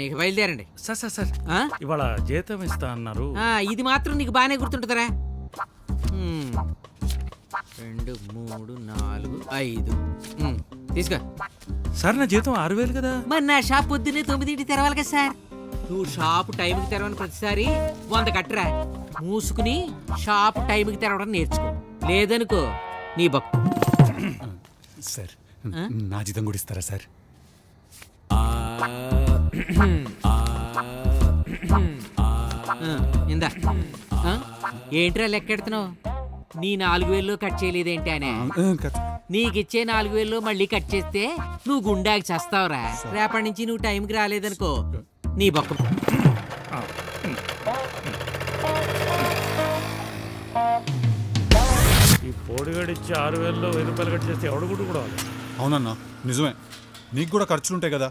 ఇక బయలుదేరండి. Sir sir sir ఇవాళ జీతం ఇస్తా అన్నారు. ఇది మాత్రం నీకు బాగానే గుర్తుంటుందరా. 2 3 4 5 తీసుకో. సార్ నా జీతం 6000 కదా. మరి నా షాప్ పొద్దున్నే 9ంటికి తెరవాలి కదా సార్. నువ్వు షాప్ టైంకి తెరవని ప్రతిసారి 100 కట్టరా. మూసుకుని షాప్ టైంకి తెరవడం నేర్చుకో. లేదనుకో నీ బక్కు. సార్ నా జీతం కూడా ఇస్తారా సార్? ఇందా ఏంట్రా లెక్కెడుతున్నావు? నీ 4000 కట్ చేయలేదేంటి అనే? నీకిచ్చే 4000 మళ్ళీ కట్ చేస్తే నువ్వు గుండాకి చేస్తావురా. రేపటి నుంచి నువ్వు టైంకి రాలేదనుకో నీ బొక్క. ఈ పోడిగడిచ్చి 6000లో 1000 రూపాయలు కట్ చేస్తే ఎవడు కూడా. అవునన్నా నిజమే, నీకు కూడా ఖర్చులుంటాయి కదా.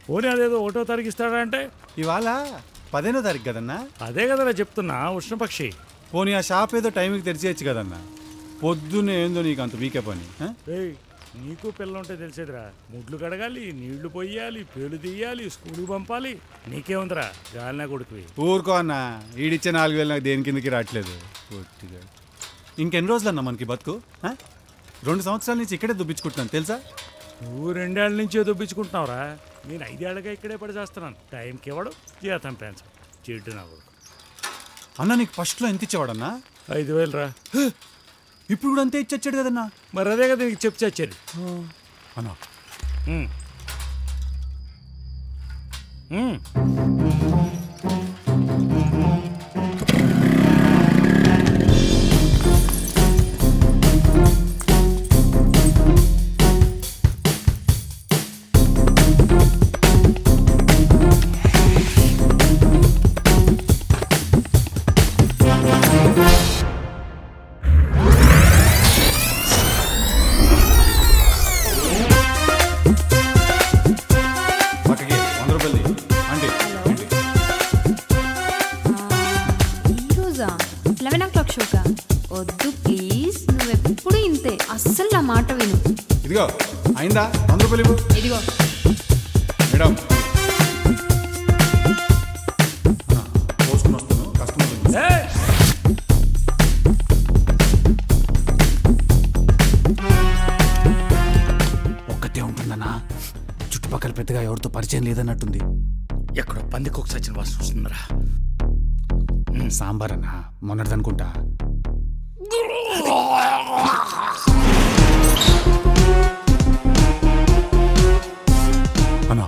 పోనీ అదేదో 1వ తారీఖు ఇస్తాడా అంటే ఇవాళ 15వ తారీఖు కదన్నా. అదే కదరా చెప్తున్నా ఉష్ణపక్షి. పోనీ ఆ షాప్ ఏదో టైంకి తెరిచేయచ్చు కదన్నా. పొద్దున్నే ఏందో నీకు అంత వీకే పని. నీకు పిల్లలు ఉంటే తెలిసేదిరా. ముడ్లు కడగాలి, నీళ్లు పొయ్యాలి, పేలు తీయాలి, స్కూల్కి పంపాలి. నీకేముందిరా గాలినా కొడుకువి. ఊరుకో అన్నా, ఈడిచ్చే 4000 నాకు దేని కిందకి రావట్లేదు. ఇంకెన్ని రోజులన్నా మనకి బతుకు? 2 సంవత్సరాల నుంచి ఇక్కడే దుబ్బించుకుంటున్నాను తెలుసా. నువ్వు 2 ఏళ్ల నుంచే దుబ్బించుకుంటున్నావురా. నేను 5 ఏళ్ళగా ఇక్కడే పడి చేస్తున్నాను. టైంకి ఇవ్వడు, జీతం పెంచం. చెట్టు నా కొడుకు. అన్న నీకు ఫస్ట్లో ఎంత ఇచ్చేవాడన్నా? 5000 రా. ఇప్పుడు కూడా అంతే ఇచ్చొచ్చాడు కదన్నా. మరి అదే కదా నీకు చెప్పి చచ్చేది అన్నా. వద్దు ప్లీజ్, నువ్వెప్పుడు ఇంతే. అస్సలు నా మాట విను. ఇదిగో అయిందా? 100 రూపాయలు ఇవ్వు. ఇదిగో మేడం పోసుకుని వస్తాను. కస్టమర్ ఒక్కతే ఉంటుందన్నా. చుట్టుపక్కల పెద్దగా ఎవరితో పరిచయం లేదన్నట్టుంది. ఎక్కడో పందికొక సచిన వాసన వస్తుందిరా. సాంబార్ అన్నా, మొన్నటిదనుకుంటా. అన్నా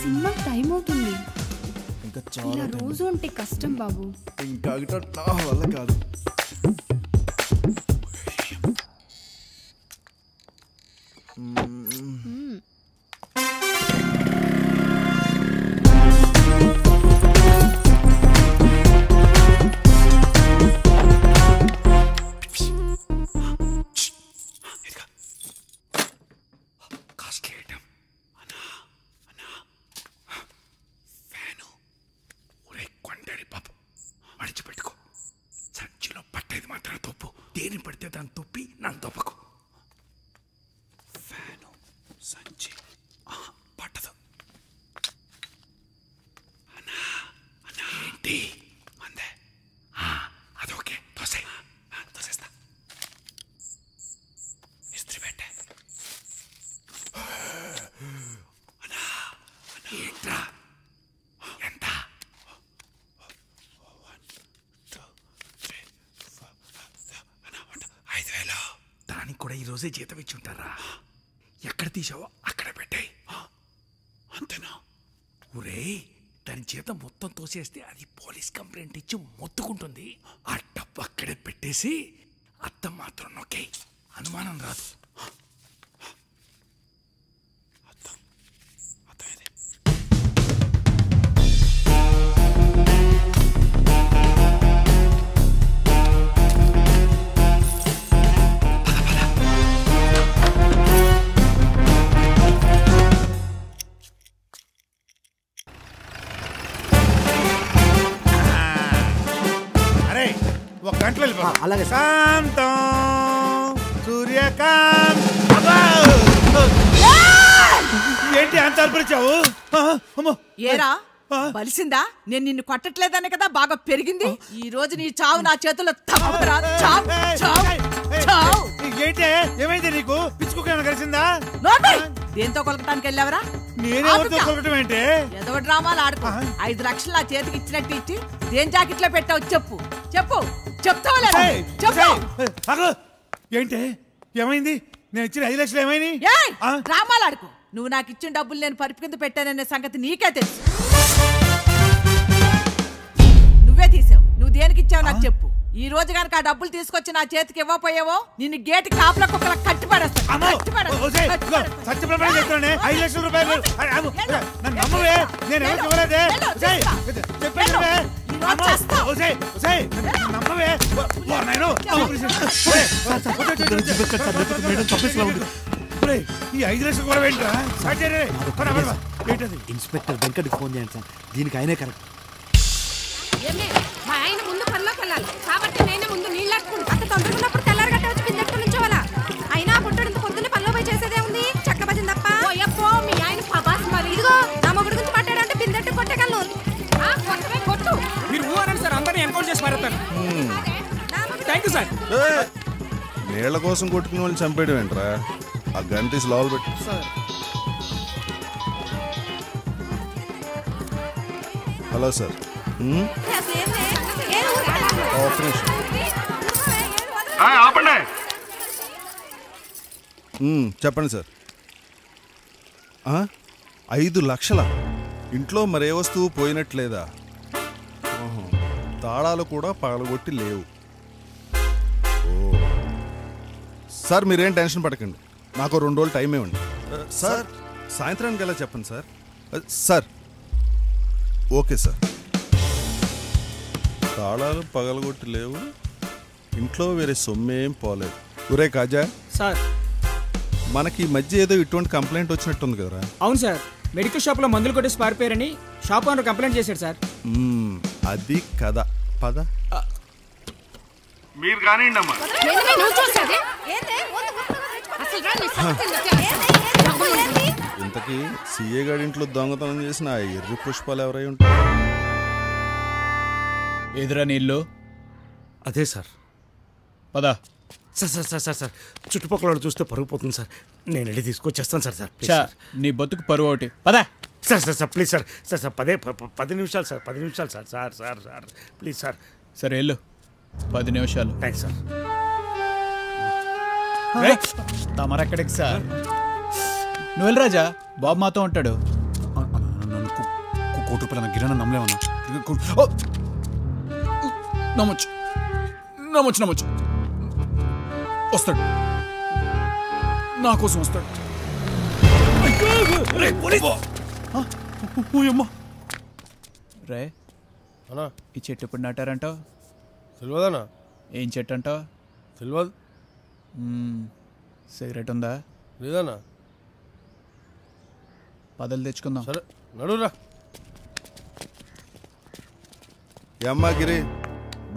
సినిమా టైం అవుతుంది. ఇలా రోజు ఉంటే కష్టం బాబు. ఇంకా నా వల్ల కాదు. దేని పడితే దాన్ని తొప్పి నన్ను తొప్పకు. ఫ్యాను సంచి పట్టదు. ఏంటి అందే? అదొకే తోసే. తోసేస్తా. ఇస్త్రీ పెట్టే. ఏంట్రా? ఎంత? 5000. దానికి కూడా ఈరోజే జీతం ఇచ్చి ఉంటారా? ఎక్కడ తీసావో అక్కడ పెట్టాయి. అంతేనా? ఊరే, దాని జీతం మొత్తం తోసేస్తే అది పోలీస్ కంప్లైంట్ ఇచ్చి మొత్తుకుంటుంది. ఆ డబ్బు అక్కడే పెట్టేసి అర్థం మాత్రం నొక్కే. అనుమానం రాదు. ఒక గంటలో వెళ్ళిపో. అలాగే శాంతం సూర్యకాంత్. ఏంటి అంత అర్పరిచావు? ఏరా బలిసిందా? నేను నిన్ను కొట్టట్లేదనే కదా బాగా పెరిగింది. ఈ రోజు నీ చావు నా చేతుల్లో తప్పదురా. ఏంటి ఏమైంది నీకు? పిచ్చుకోక కలిసిందా? దేంతో కొలకటానికి వెళ్ళావరా? నేనేమో కొలకటం ఏంటి? ఏదో డ్రామాలు ఆడుకో. 5 లక్షలు నా చేతికి ఇచ్చినట్టు ఇచ్చి దేని జాకెట్ లో పెట్టావు? చెప్పు చెప్పు చెప్తావా లేదా? చెప్పు. ఏంటి ఏమైంది? నేను ఇచ్చిన 5 లక్షలు ఏమైంది? డ్రామాలు ఆడుకో. నువ్వు నాకు ఇచ్చిన డబ్బులు నేను పరుపు కింద పెట్టాననే సంగతి నీకే తెలుసు. నువ్వే తీసావు. నువ్వు దేనికి ఇచ్చావు నాకు చెప్పు. ఈ రోజు కనుక ఆ డబ్బులు తీసుకొచ్చి నా చేతికి ఇవ్వపోయావో నిన్ను గేటు కాపలా కుక్కల కట్టి పడేస్తాను. 5 లక్షల రూపాయలు నమ్మవే. నేను ఎవరికి ఇవ్వలేదే. నమ్మవే. ఈ 5 లక్షలు కూడా ఏంటా? ఇన్స్పెక్టర్ వెంకట్కి ఫోన్ చేయండి సార్. దీనికి ఆయనే కరెక్ట్. మా ఆయన ముందు పనిలోకి వెళ్ళాలి కాబట్టి నేనే ముందు నీళ్ళు అట్టుకుంటా. అంత తొందరగా ఉన్నప్పుడు తెల్లారి గట్ట వచ్చి కిందెట్టు నుంచోవాలా? అయినా పుట్టడంత పొద్దున్నే పనిలో పోయి చేసేదే ఉంది. చక్క భజన తప్ప. ఓయప్పో మీ ఆయన పబాస్ మరి. ఇదిగో నా మొగుడు గురించి మాట్లాడంటే బిందెట్టు కొట్టగలను. కొట్టమే కొట్టు. మీరు ఊరండి సార్. అందరినీ ఎన్కౌంటర్ చేసి మారేస్తాను. Thank you sir. నీళ్ల కోసం కొట్టుకుని వాళ్ళు చంపేయడం ఏంట్రా? ఆ గన్ తీసి లోపల పెట్టు. Hello sir. చెప్పండి సార్. 5 లక్షల ఇంట్లో మరే వస్తువు పోయినట్లేదా? తాళాలు కూడా పగలగొట్టి లేవు. సార్ మీరేం టెన్షన్ పడకండి. నాకు 2 రోజులు టైం ఇవ్వండి సార్. సాయంత్రానికి ఎలా చెప్పండి సార్. Sir okay sir. తాళాలు పగలగొట్టి లేవు. ఇంట్లో వేరే సొమ్మేం పోలేదు. ఒరే కాజా సార్, మనకి ఈ మధ్య ఏదో ఇటువంటి కంప్లైంట్ వచ్చినట్టుంది కదరా? అవును సార్. మెడికల్ షాప్ లో మందులు కొట్టేసి పారిపోయారని షాప్ ఓనర్ కంప్లైంట్ చేశాడు సార్. అది కదా. పద మీరు కానివ్వండి అమ్మా. ఇంతకీ సీఏ గారి ఇంట్లో దొంగతనం చేసిన ఆ ఎర్రి పుష్పాలు ఎవరై ఉంటారు? ఎదురా నీళ్ళు? అదే సార్. పదా. Sir sir sir sir sir చుట్టుపక్కల చూస్తే పరుగు పోతుంది సార్. నేను వెళ్ళి తీసుకొచ్చేస్తాను సార్. సార్ నీ బతుకు పరువు ఒకటి. పదా sir sir sir please sir. Sir sir 10 నిమిషాలు సార్. 10 నిమిషాలు sir. Sir sir sir please sir. సరే వెళ్ళు. 10 నిమిషాలు. Thanks sir. తమరెక్కడికి సార్? నువ్వు వెళ్ళి రాజా. బాబు మాతో ఉంటాడు. కోటి రూపాయలు గిరణ నమ్మలేమన్నా. నమ్మొచ్చు నమ్మొచ్చు నమ్మొచ్చు. వస్తాడు, నా కోసం వస్తాడు. రే ఈ చెట్టు ఎప్పుడు నాటారంటావు? తెలియదన్నా. ఏం చెట్టు అంటావు? తెలియదు. సిగరెట్ ఉందా? లేదన్నా. పదలు తెచ్చుకుందాం. సరే నడురా. ఏమ్మా గిరి,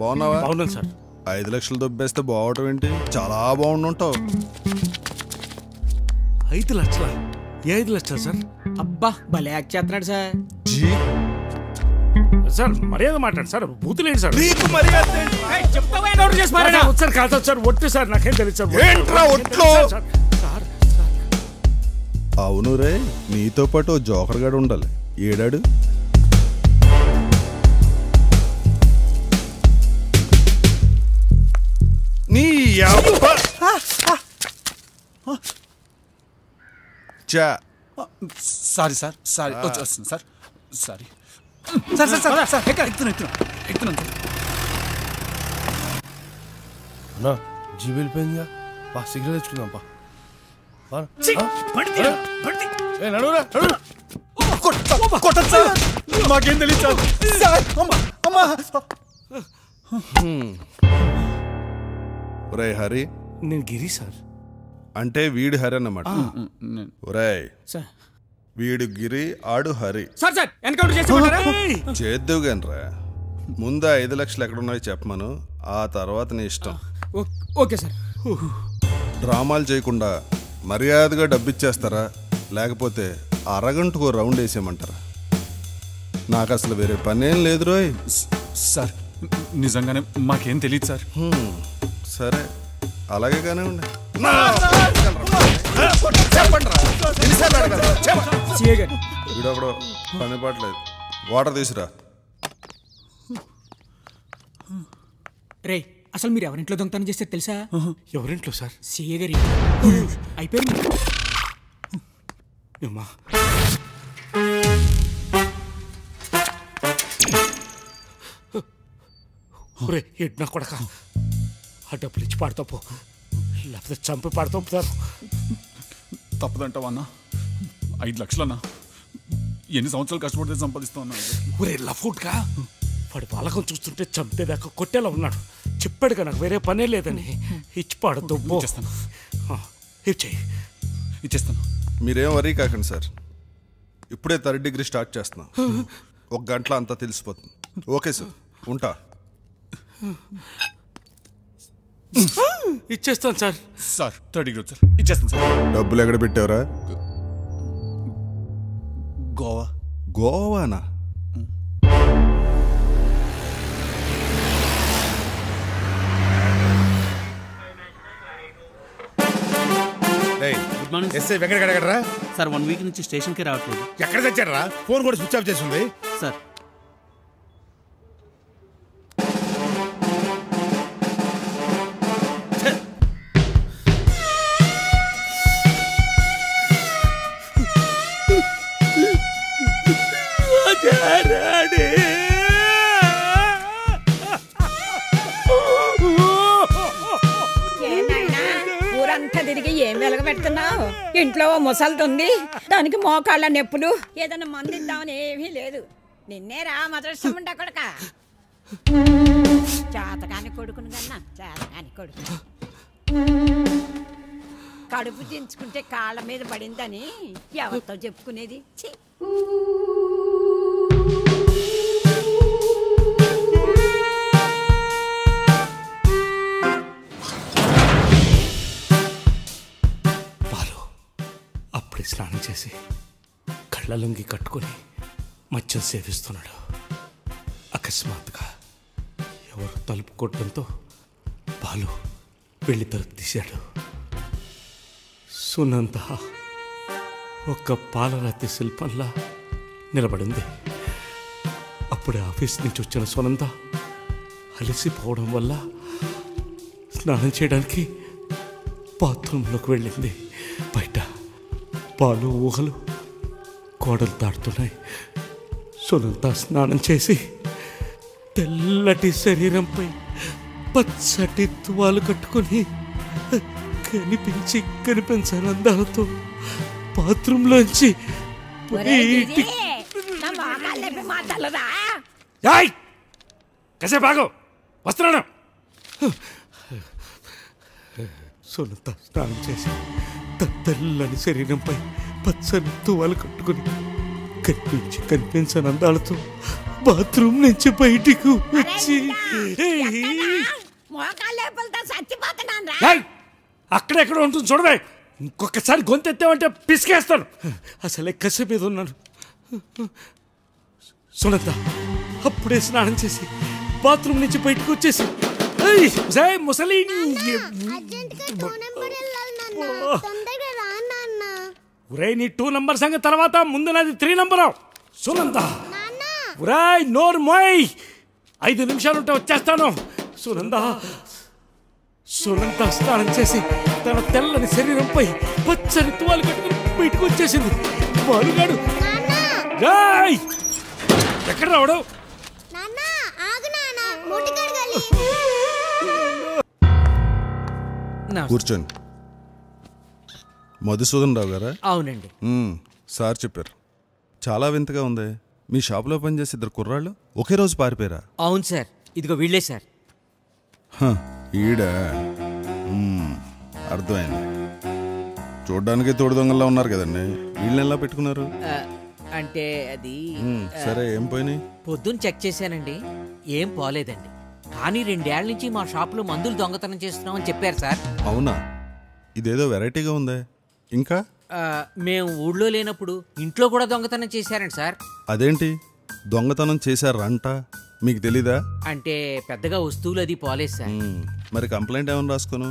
బాగున్నావా? బాగున్నాను సార్. 5 లక్షలు దొబ్బేస్తే బాగోవటం ఏంటి? చాలా బాగుండుంటావు. 5 లక్షల? ఏ 5 లక్షలు సార్? అబ్బా భలే యాక్ట్ చేస్తున్నాడు సార్. సార్ మర్యాద మాట్లాడు సార్. బూతులేండి సార్. నీకు మర్యాద సార్ కాదు సార్. ఒట్టు సార్. నాకేం తెలియదు సార్. ఏంట్రా ఒట్లు? అవును రే, నీతో పాటు జోకర్ గాడు ఉండాలి. ఏడాడు? నీ సారీ సార్. సారీ వస్తుంది sir. Sorry sir. Sir sir sir ఎక్కుతున్నాను. అన్నా జీబీ వెళ్ళిపోయిందిగా. బా సిగరెట్ తెచ్చుకుందాం. మాకేం తెలియదు సార్. ఒరే హరి. నేను గిరి సార్. అంటే వీడు హరి అన్నమాట. ఒరే వీడు గిరి, ఆడు హరి. సార్ సార్ ఎన్కౌంటర్ చేసి చేద్దువు గనరా. ముందు 5 లక్షలు ఎక్కడున్నాయో చెప్పమను, ఆ తర్వాత నీ ఇష్టం. Okay sir. డ్రామాలు చేయకుండా మర్యాదగా డబ్బిచ్చేస్తారా, లేకపోతే అరగంటకు రౌండ్ వేసేయమంటారా? నాకు అసలు వేరే పనేం లేదు రోయ్. సార్ నిజంగానే మాకేం తెలియదు సార్. సరే అలాగే కానీ ఉండే. వీడొకడు పని పట్టలేదు. వాటర్ తీసురా. రే, అసలు మీరు ఎవరింట్లో దొంగతనం చేస్తే తెలుసా? ఎవరింట్లో సార్? సీఏ గారి అయిపోయింది. ఎడ్నా కొడక, ఆ డబ్బులు ఇచ్చి పాడుతావు పో, లేకపోతే చంపి పాడుతావు. తప్పదంటావా అన్న? 5 లక్షలు అన్నా, ఎన్ని సంవత్సరాలు కష్టపడితే సంపాదిస్తావు అన్నా? ఒరే లఫూట్గా, వాడి బాలకం చూస్తుంటే చంపేదాకా కొట్టేలా ఉన్నాడు. చెప్పాడుగా నాకు వేరే పనే లేదని. ఇచ్చి పాడుతావు. ఇచ్చేస్తాను. మీరేం వరీ కాకండి సార్, ఇప్పుడే 3rd డిగ్రీ స్టార్ట్ చేస్తున్నా. 1 గంటలో అంతా తెలిసిపోతుంది. ఓకే సార్, ఉంటా. ఇచ్చేస్తాను sir. Sir 3rd degree sir, ఇచ్చేస్తాను సార్. డబ్బులు ఎక్కడ పెట్టావరా? గోవా. గోవానా? Good morning. ఎస్ఐ వెంకటగడరా సార్ 1 వీక్ నుంచి స్టేషన్కి రావట్లేదు. ఎక్కడ తెచ్చారా? ఫోన్ కూడా స్విచ్ ఆఫ్ చేసి ఉంది సార్. తిరిగి ఏం వెలగబెడుతున్నావు? ఇంట్లో ముసలితుంది, దానికి మోకాళ్ళ నొప్పులు, ఏదైనా మంది ఇద్దామని ఏమీ లేదు. నిన్నే రా మదృష్టం కొడుక, చేతకాని కొడుకును కన్నా చేతకాని కొడుకు. కడుపు దించుకుంటే కాళ్ళ మీద పడిందని ఎవరితో చెప్పుకునేది? అప్పుడే స్నానం చేసి కళ్ళ లొంగి కట్టుకొని మద్యం సేవిస్తున్నాడు. అకస్మాత్తుగా ఎవరు తలుపు కొట్టడంతో బాలు వెళ్ళి తలుపు తీశాడు. సునంద ఒక్క పాలరాతి శిల్పంలా నిలబడింది. అప్పుడే ఆఫీస్ నుంచి వచ్చిన సునంద అలసిపోవడం వల్ల స్నానం చేయడానికి బాత్రూంలోకి వెళ్ళింది. బయట పాలు ఊహలు కోడలు తాడుతున్నాయి. సునంద స్నానం చేసి తెల్లటి శరీరంపై పచ్చటి తువాలు కట్టుకొని కనిపించని అందాలతో బాత్రూంలోంచి కాసేపు వస్తున్నాను. సునంద స్నానం చేసి తెల్లని శరీరంపై పచ్చని తువాలు కట్టుకుని కనిపించని అందాలతో బాత్రూమ్ నుంచి బయటికి వచ్చి అక్కడెక్కడ ఉంటుంది చూడవే. ఇంకొకసారి గొంతెత్తామంటే పిసికేస్తాను. అసలే కసి మీద ఉన్నాను. సునంద అప్పుడే స్నానం చేసి బాత్రూమ్ నుంచి బయటకు వచ్చేసి ముసలి నీ 2 నంబర్ సంగతి తర్వాత, ముందు నాది 3 నంబరు. సునంద ఉరాయ్ నోరు మోయ్, 5 నిమిషాలుంటే వచ్చేస్తాను. సునంద స్నానం చేసి తన తెల్లని శరీరంపై పచ్చని తువాలు కట్టుకుని బయటకు వచ్చేసింది. బాలుగాడు ఎక్కడ రావడం? కూర్చోండి. మధుసూదన్ రావు గారా? అవునండి. సార్ చెప్పారు. చాలా వింతగా ఉంది. మీ షాప్లో పనిచేసే 2 కుర్రాళ్ళు ఒకే రోజు పారిపోయారా? అవును సార్, ఇదిగో వీళ్ళే సార్. ఈడ అర్థమైంది. చూడ్డానికి తోడు దొంగల్లా ఉన్నారు కదండి, వీళ్ళని ఎలా పెట్టుకున్నారు? అంటే అది సరే ఏం పోయినాయి? పొద్దున్న చెక్ చేశానండి, ఏం పోలేదండి. కానీ 2 ఏళ్ల నుంచి మా షాపులో మందులు దొంగతనం చేస్తున్నామని చెప్పారు సార్. అవునా? ఇదేదో వెరైటీగా ఉందే. ఇంకా మేము ఊళ్ళో లేనప్పుడు ఇంట్లో కూడా దొంగతనం చేశారండి సార్. అదేంటి దొంగతనం చేశారంట, మీకు తెలీదా? అంటే పెద్దగా వస్తువులు అది పోలేదు సార్. మరి కంప్లైంట్ ఏమైనా రాసుకోను?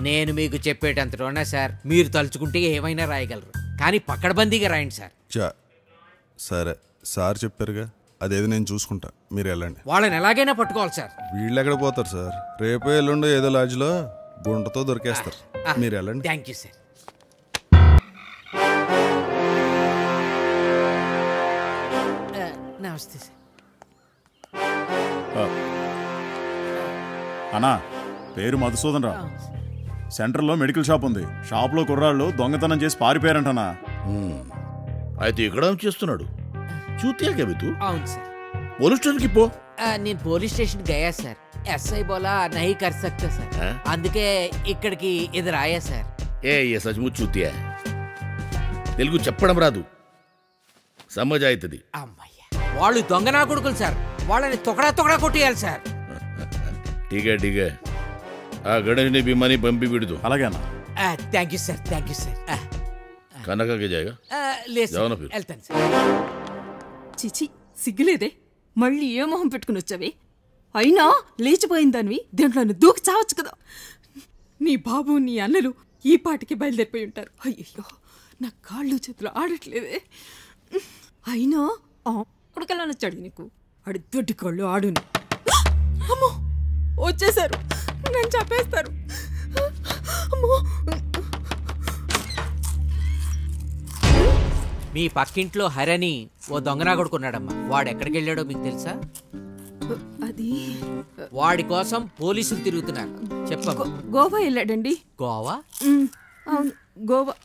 నేను మీకు చెప్పేటంతలోనా సార్, మీరు తలుచుకుంటే ఏమైనా రాయగలరు, కానీ పక్కడబందీగా రాయండి సార్. సరే సార్ చెప్పారుగా, అదేది నేను చూసుకుంటా, మీరు వెళ్ళండి. వాళ్ళని ఎలాగైనా పట్టుకోవాలి సార్. వీళ్ళు ఎక్కడ పోతారు సార్, రేపో ఎల్లుండో ఏదో లాడ్జ్లో గుంటతో దొరికేస్తారు. మీరు వెళ్ళండి. Thank you sir. నమస్తే సార్. అన్నా, పేరు మధుసూదన్ రా. సెంటర్లో మెడికల్ షాప్ ఉంది. షాప్లో కుర్రాళ్ళు దొంగతనం చేసి పారిపోయారంటనా? అయితే ఇక్కడ చేస్తున్నాడు అవును సార్. పోలీస్ స్టేషన్కి పో. నేను పోలీస్ స్టేషన్ గయా సార్. ఎస్ఐ బోలా నహీ కర్ సక్తా సార్, అందుకే ఇక్కడికి ఎదురు ఆయా సార్. ఏ సచ్ముచ్ చూతియా, తెలుగు చెప్పడం రాదు, సమజ్ అవుతుంది. అమ్మయ్య, వాళ్ళు దొంగ నా కొడుకులు సార్, వాళ్ళని తొకడా తొకడా కొట్టేయాలి సార్. ఠీకే ఆ గణేష్ని భీమాని పంపి విడుదు. అలాగే అన్న. Thank you sir, thank you sir. కనకకి జాయిగా వెళ్తాను సార్. చిచి, సిగ్గులేదే, మళ్ళీ ఏ మొహం పెట్టుకుని వచ్చావి? అయినా లేచిపోయిందానివి దేంట్లో దూకి చావచ్చు కదా. నీ బాబు నీ అన్నలు ఈ పాటికి బయలుదేరిపోయి ఉంటారు. అయ్యో, నా కాళ్ళు చేతులు ఆడట్లేదే. అయినా కొడుకెలా నచ్చాడు నీకు? ఆడు దొడ్డి కాళ్ళు ఆడుని. అమ్మో, వచ్చేసారు, నన్ను చంపేస్తారు. అమ్మో. మీ పక్కింట్లో హరని ఓ దొంగనా కొడుకున్నాడమ్మా. వాడు ఎక్కడికి వెళ్ళాడో మీకు తెలుసా? అది వాడి కోసం పోలీసులు తిరుగుతున్నారు. చెప్పమ్మా. గోవా వెళ్ళాడండి. గోవా? అవును, గోవా.